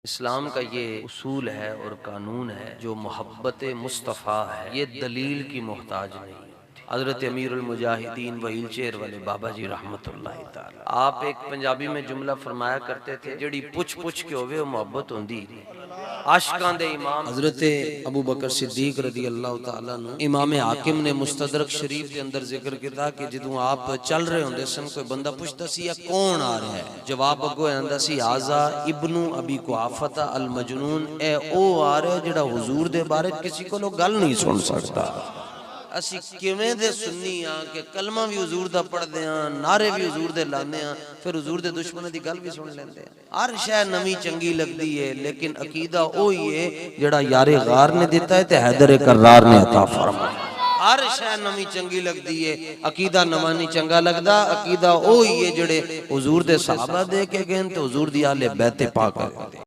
इस्लाम का ये उसूल है और कानून है जो मोहब्बत मुस्तफ़ा है, ये दलील की मोहताज नहीं। हज़रत अमीरुल मुजाहिदीन व्हील चेयर वाले बाबा जी रहमतुल्लाह तआला आप एक पंजाबी में जुमला फरमाया करते थे, जेड़ी पुछ पुछ के होवे वो मोहब्बत होंदी आशिकां दे इमाम हज़रत अबू बकर सिद्दीक रज़ी अल्लाह तआला नु इमाम हाकिम ने मुस्तदरक शरीफ के अंदर जिक्र किया कि जदों आप चल रहे होंदे सन कोई बंदा पुछदा सी कौन आ रहा है, जवाब अगो आंदा सी आज़ा इब्नु अबी कुआफता अल मजनून, ए ओ आ रहा है जेड़ा हुजूर दे बारे किसी को गल नहीं सुन सकता। असी किवें दे सुन्नी हां कि कलमा भी हुजूर दा पढ़दे हां, नारे भी हुजूर दे लाने हां, फिर हुजूर दे दुश्मनां दी गल भी सुन लेंदे हां। हर शै नवी चंगी लगदी है, लेकिन अकीदा ओही है जेड़ा यारे गार ने दिता है ते हैदर कर्रार ने अता फरमाया। हर शै नवी चंगी लगदी है, अकीदा नवा नहीं चंगा लगदा। अकीदा ओही है जेड़े हुजूर दे सहाबा दे के गए ते हुजूर दी आले बैत पाक